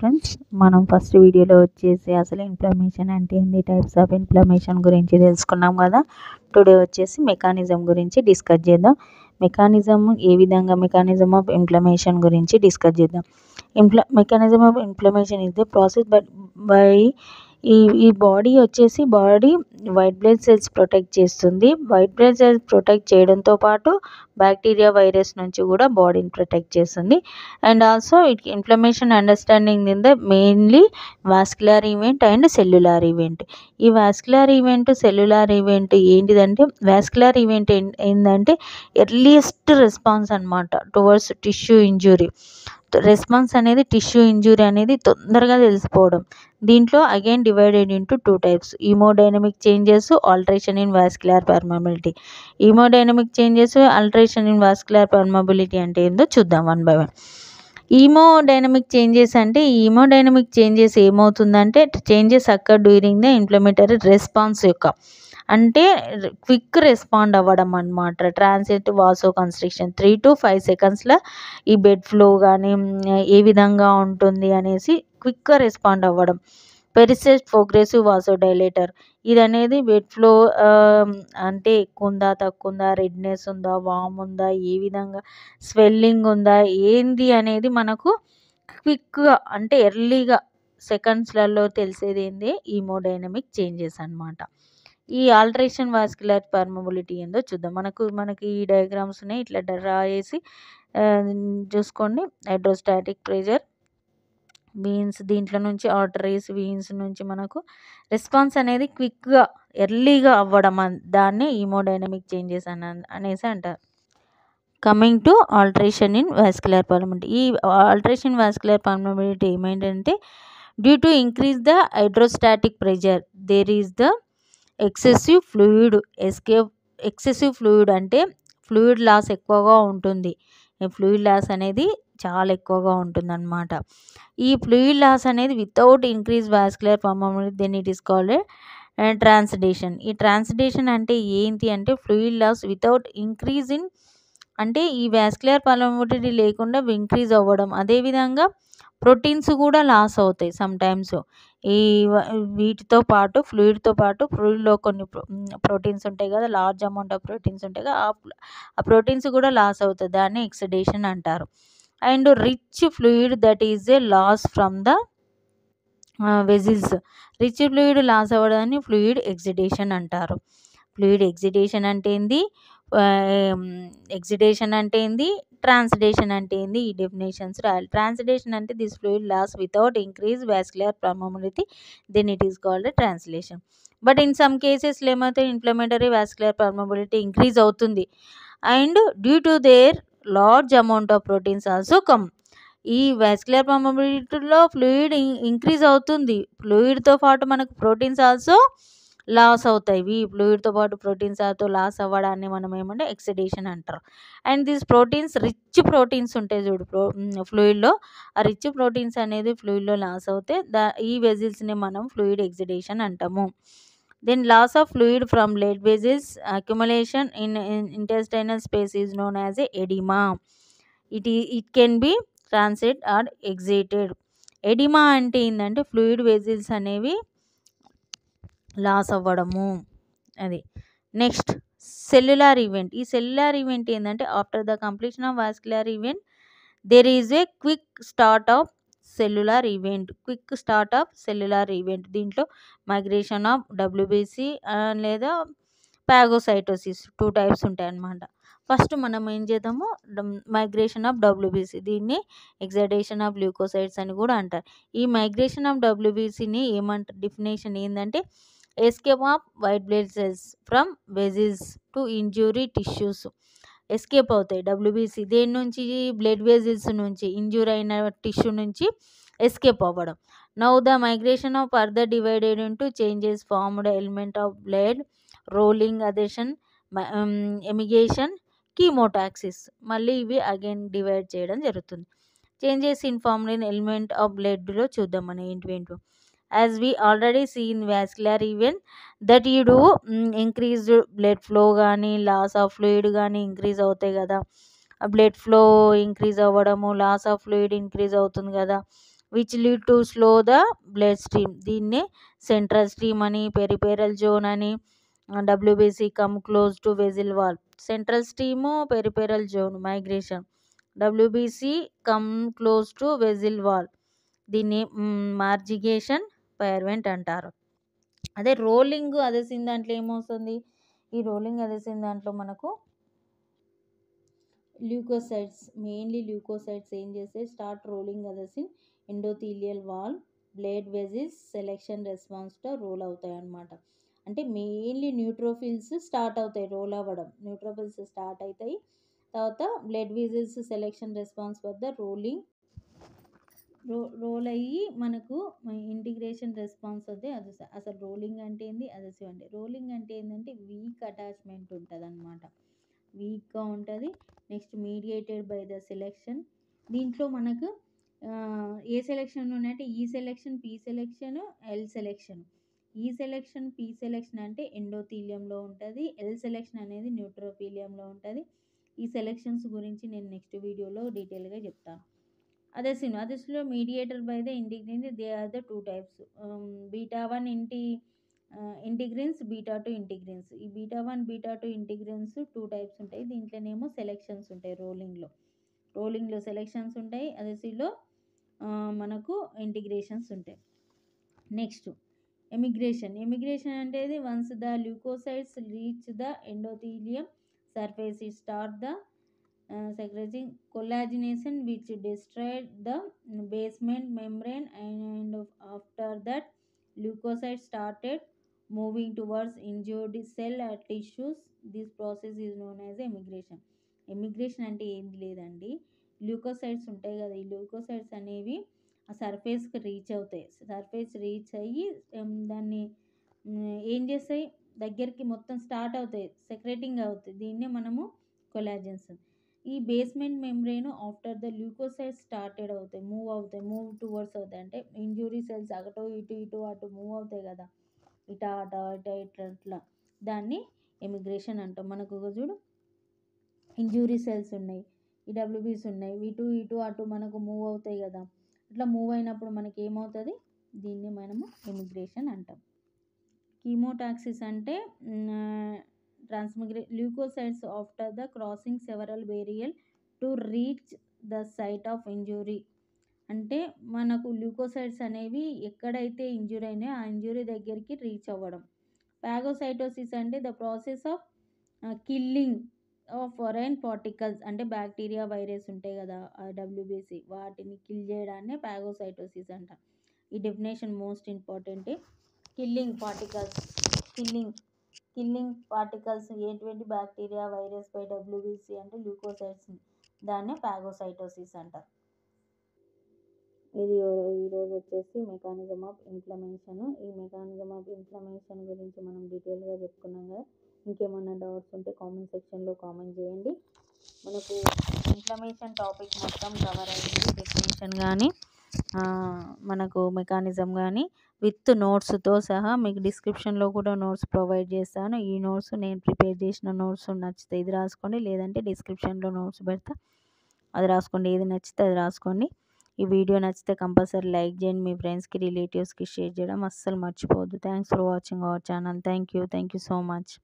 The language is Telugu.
ఫ్రెండ్స్, మనం ఫస్ట్ వీడియోలో వచ్చేసి అసలు ఇన్ఫ్లమేషన్ అంటే ఏంది, టైప్స్ ఆఫ్ ఇన్ఫ్లమేషన్ గురించి తెలుసుకున్నాం కదా. టుడే వచ్చేసి మెకానిజం గురించి డిస్కస్ చేద్దాం. మెకానిజం ఆఫ్ ఇన్ఫ్లమేషన్ గురించి డిస్కస్ చేద్దాం. Mechanism of inflammation is the process by ఈ body white blood cells protect చేస్తుంది. వైట్ బ్లడ్ సెల్స్ ప్రొటెక్ట్ చేయడంతో పాటు బ్యాక్టీరియా, వైరస్ నుంచి కూడా బాడీని ప్రొటెక్ట్ చేస్తుంది. And also inflammation understanding in the mainly vascular event and cellular event. ఈ వాస్కులర్ ఈవెంట్, సెల్యులార్ ఈవెంట్ ఏంటిదంటే, వాస్కులర్ ఈవెంట్ ఏంటంటే ఎర్లియస్ట్ రెస్పాన్స్ అనమాట టువర్డ్స్ టిష్యూ ఇంజురీ. రెస్పాన్స్ అనేది టిష్యూ ఇంజురీ అనేది తొందరగా తెలిసిపోవడం. దీంట్లో again divided into 2 types: haemodynamic changes, alteration in vascular permeability. Haemodynamic changes, alteration in vascular permeability అంటే ఏందో చూద్దాం one by one. Haemodynamic changes ఏమవుతుందంటే, changes occur during the inflammatory response అంటే క్విక్ రెస్పాండ్ అవ్వడం అనమాట. ట్రాన్సిట్ వాసో కన్స్ట్రిక్షన్ 3 to 5 సెకండ్స్లో ఈ బెడ్ ఫ్లో కానీ ఏ విధంగా ఉంటుంది అనేసి క్విక్గా రెస్పాండ్ అవ్వడం. పెరిసిస్ట్ ప్రోగ్రెసివ్ వాసో డైలేటర్, ఇది అనేది బెడ్ ఫ్లో అంటే ఎక్కువ ఉందా, తక్కువ ఉందా, రెడ్నెస్ ఉందా, వామ్ ఉందా, ఏ విధంగా స్వెల్లింగ్ ఉందా, ఏంది అనేది మనకు క్విక్గా అంటే ఎర్లీగా సెకండ్స్లలో తెలిసేది ఏంది, హీమోడైనమిక్ చేంజెస్ అనమాట. ఈ ఆల్టరేషన్ వాస్కులర్ పర్మబిలిటీ ఏందో చూద్దాం. మనకి ఈ డయాగ్రామ్స్ ఉన్నాయి, ఇట్లా డ్రా చేసి చూసుకోండి. హైడ్రోస్టాటిక్ ప్రెషర్ వీన్స్, దీంట్లో నుంచి ఆర్టరీస్, వీన్స్ నుంచి మనకు రెస్పాన్స్ అనేది క్విక్గా ఎర్లీగా అవ్వడం, దాన్ని హీమోడైనమిక్ చేంజెస్ అనేసి అంటారు. Coming to alteration in vascular permeability. ఈ ఆల్టరేషన్ వాస్కులర్ పర్మబిలిటీ ఏమైందంటే, due to increase the hydrostatic pressure there is the excessive fluid escape. Excessive fluid అంటే ఫ్లూయిడ్ లాస్ ఎక్కువగా ఉంటుంది. ఫ్లూయిడ్ లాస్ అనేది చాలా ఎక్కువగా ఉంటుంది అన్నమాట. ఈ ఫ్లూయిడ్ లాస్ అనేది without increase vascular permeability, then it is called transudation. ఈ ట్రాన్సిడేషన్ అంటే ఏంటి అంటే, fluid loss without increase in అంటే ఈ వాస్కులర్ పర్మబిలిటీ లేకుండా ఇంక్రీజ్ అవ్వడం. అదేవిధంగా ప్రోటీన్స్ కూడా లాస్ అవుతాయి సమ్టైమ్స్. వీటితో పాటు ఫ్లూయిడ్లో కొన్ని ప్రోటీన్స్ ఉంటాయి కదా, లార్జ్ అమౌంట్ ఆఫ్ ప్రోటీన్స్ ఉంటాయి కదా, ఆ ప్రోటీన్స్ కూడా లాస్ అవుతాయి. దాన్ని ఎక్సిడేషన్ అంటారు. And rich fluid that is a loss from the vessels. Rich fluid loss అవ్వడాన్ని ఫ్లూయిడ్ ఎక్సిడేషన్ అంటారు. ఫ్లూయిడ్ ఎక్సిడేషన్ అంటే ఏంది, ట్రాన్సిడేషన్ అంటే ఏంది, ఈ డెఫినేషన్స్ రాయాలి. ట్రాన్సిడేషన్ అంటే this fluid loss without increase vascular permeability, then it is called translation. But in some కేసెస్లో ఏమైతే ఇన్ఫ్లమేటరీ వాస్కులర్ పర్మబిలిటీ ఇంక్రీజ్ అవుతుంది and due to there large amount of proteins also come. ఈ వాస్కులర్ పర్మబిలిటీలో ఫ్లూయిడ్ ఇంక్రీజ్ అవుతుంది, ఫ్లూయిడ్తో పాటు మనకు ప్రోటీన్స్ ఆల్సో లాస్ అవుతాయి. ఫ్లూయిడ్తో పాటు ప్రోటీన్స్ లాస్ అవ్వడాన్ని మనం ఏమంటే ఎక్సిడేషన్ అంటారు. And these proteins, rich proteins ఉంటాయి చూడు ఫ్లూయిడ్లో, ఆ రిచ్ ప్రోటీన్స్ అనేది ఫ్లూయిడ్లో లాస్ అవుతే ఈ వెజిల్స్ని మనం ఫ్లూయిడ్ ఎక్సిడేషన్ అంటాము. Then loss of fluid from blood vessels, accumulation in intestinal space is known as oedema. It can be transit or exited. Oedema అంటే ఏంటంటే ఫ్లూయిడ్ వెజిల్స్ అనేవి లాస్ అవ్వడము. అది నెక్స్ట్ సెల్యులార్ ఈవెంట్. ఈ సెల్యులార్ ఈవెంట్ ఏంటంటే, after the completion of vascular event there is a quick start of cellular event. దీంట్లో మైగ్రేషన్ ఆఫ్ డబ్ల్యూబీసీ లేదా పాగోసైటోసిస్ 2 టైప్స్ ఉంటాయి అన్నమాట. ఫస్ట్ మనం ఏం చేద్దాము, మైగ్రేషన్ ఆఫ్ డబ్ల్యూబీసీ, దీన్ని ఎగ్జైటేషన్ ఆఫ్ ల్యూకోసైట్స్ అని కూడా అంటారు. ఈ మైగ్రేషన్ ఆఫ్ డబ్ల్యూబీసీని ఏమంటారు, డెఫినేషన్ ఏంటంటే, escape of white blood cells from vessels to injury tissues. Escape అవుతాయి డబ్ల్యూబీసీ దేని నుంచి, బ్లడ్ వెజిల్స్ నుంచి, ఇంజూర్ అయిన టిష్యూ నుంచి ఎస్కేప్ అవ్వడం. Now the migration of further divided into changes formed element of blood, rolling, adhesion, emigration, chemotaxis. మళ్ళీ ఇవి అగైన్ డివైడ్ చేయడం జరుగుతుంది. Changes informed in element of బ్లడ్లో చూద్దాం మనం ఏంటో. As we already see in vascular event that you do increased blood flow కానీ లాస్ ఆఫ్ ఫ్లూయిడ్ కానీ ఇంక్రీజ్ అవుతాయి కదా. బ్లడ్ ఫ్లో ఇంక్రీజ్ అవ్వడము, లాస్ ఆఫ్ ఫ్లూయిడ్ ఇంక్రీజ్ అవుతుంది కదా. Which lead to slow the blood stream. దీన్నే సెంట్రల్ స్ట్రీమ్ అని, పెరిఫెరల్ జోన్ అని, WBC come close to వెజిల్ wall. Central stream, peripheral zone migration, WBC come close to వెజిల్ wall. దీన్ని మార్జిగేషన్ పైర్వెంట్ అంటారు. అదే రోలింగ్ అదెసిన్ దాంట్లో ఏమవుతుంది, ఈ రోలింగ్ అదెసిన్ దాంట్లో మనకు ల్యూకోసైట్స్, మెయిన్లీ ల్యూకోసైట్స్ ఏం చేస్తే start rolling adhesion endothelial wall blood vessels selectin రెస్పాన్స్తో రోల్ అవుతాయి అన్నమాట. అంటే మెయిన్లీ న్యూట్రోఫిల్స్ స్టార్ట్ అవుతాయి రోల్ అవ్వడం, న్యూట్రోఫిల్స్ స్టార్ట్ అవుతాయి. తర్వాత బ్లడ్ వెజిల్స్ సెలెక్షన్ రెస్పాన్స్ వద్ద రోల్ అయ్యి మనకు ఇంటిగ్రేషన్ రెస్పాన్స్ వద్ద అసలు రోలింగ్ అంటే ఏంది, అదెసివ్ అంటే. రోలింగ్ అంటే ఏంటంటే వీక్ అటాచ్మెంట్ ఉంటుంది అనమాట, వీక్గా ఉంటుంది. Next mediated by the selection. దీంట్లో మనకు ఏ సెలెక్షన్ ఉన్నాయంటే ఈ selection, P selection, L selection. ఈ సెలెక్షన్, పి సెలెక్షన్ అంటే ఎండోథీలియంలో ఉంటుంది, ఎల్ సెలెక్షన్ అనేది న్యూట్రోఫీలియంలో ఉంటుంది. ఈ సెలెక్షన్స్ గురించి నేను నెక్స్ట్ వీడియోలో డీటెయిల్గా చెప్తాను. అదెసిన్లో mediator by the integrins, they are the 2 types, beta 1 integrins, beta 2 integrins. ఈ బీటా 1, బీటా 2 ఇంటిగ్రిన్స్ 2 టైప్స్ ఉంటాయి. దీంట్లోనేమో సెలెక్షన్స్ ఉంటాయి, రోలింగ్లో సెలెక్షన్స్ ఉంటాయి, అదెసివ్లో మనకు ఇంటిగ్రేషన్స్ ఉంటాయి. నెక్స్ట్ ఎమిగ్రేషన్ అంటే once the leukocytes reach the endothelium surface it start the secreting collagenation which destroyed the basement membrane, and after that leukocytes started moving towards injured cell tissues. This process is known as emigration. Emigration అంటే ఏంది లేదండి, ల్యూకోసైట్స్ ఉంటాయి కదా, ఈ ల్యూకోసైట్స్ అనేవి ఆ సర్ఫేస్కి రీచ్ అవుతాయి. సర్ఫేస్ రీచ్ అయ్యి దాన్ని ఏం చేస్తాయి, దగ్గరికి మొత్తం స్టార్ట్ అవుతాయి, సెక్రేటింగ్ అవుతాయి. దీన్నే మనము కొలాజన్స్. ఈ basement membrane after the leukocytes started అవుతాయి, మూవ్ టువర్డ్స్ అవుతాయి. అంటే ఇంజురీ సెల్స్ అటు అటు మూవ్ అవుతాయి కదా, ఇట్లా దాన్ని ఎమిగ్రేషన్ అంటాం. మనకు చూడు ఇంజురీ సెల్స్ ఉన్నాయి, ఈ డబ్ల్యూబీస్ ఉన్నాయి, ఇటు అటు మనకు మూవ్ అవుతాయి కదా, ఇట్లా మూవ్ అయినప్పుడు మనకి ఏమవుతుంది, దీన్ని మనము ఎమిగ్రేషన్ అంటాం. కీమోటాక్సిస్ అంటే leucocytes after the crossing several barrier to reach the site of injury. అంటే మనకు ల్యూకోసైట్స్ అనేవి ఎక్కడైతే ఇంజురీ అయినాయో ఆ ఇంజురీ దగ్గరికి రీచ్ అవ్వడం. పాగోసైటోసిస్ అంటే the process of killing of foreign particles, అంటే బ్యాక్టీరియా, వైరస్ ఉంటాయి కదా ఆ డబ్ల్యూబీసీ, వాటిని కిల్ చేయడాన్ని పాగోసైటోసిస్ అంట. ఈ definition most important. Killing particles ఎటువంటి బ్యాక్టీరియా, వైరస్ పై డబ్ల్యూబీసీ అంటే ల్యూకోసైట్స్, దాన్నే పాగోసైటోసిస్ అంటారు. ఇది ఈరోజు వచ్చేసి మెకానిజం ఆఫ్ ఇన్ఫ్లమేషన్. ఈ మెకానిజం ఆఫ్ ఇన్ఫ్లమేషన్ గురించి మనం డీటెయిల్గా చెప్పుకున్నాం కదా. ఇంకేమన్నా డౌట్స్ ఉంటే కామెంట్ సెక్షన్లో కామెంట్ చేయండి. మనకు ఇన్ఫ్లమేషన్ టాపిక్ మొత్తం కవర్ అయింది, డెఫినేషన్ కానీ మనకు మెకానిజం కానీ విత్ నోట్స్తో సహా. మీకు డిస్క్రిప్షన్లో కూడా నోట్స్ ప్రొవైడ్ చేస్తాను. ఈ నోట్స్ నేను ప్రిపేర్ చేసిన నోట్స్ నచ్చితే ఇది రాసుకోండి, లేదంటే డిస్క్రిప్షన్లో నోట్స్ పెడతా, అది రాసుకోండి. ఏది నచ్చితే అది రాసుకోండి. ఈ వీడియో నచ్చితే కంపల్సరీ లైక్ చేయండి, మీ ఫ్రెండ్స్కి, రిలేటివ్స్కి షేర్ చేయడం అస్సలు మర్చిపోవద్దు. Thanks for watching our channel. Thank you so much.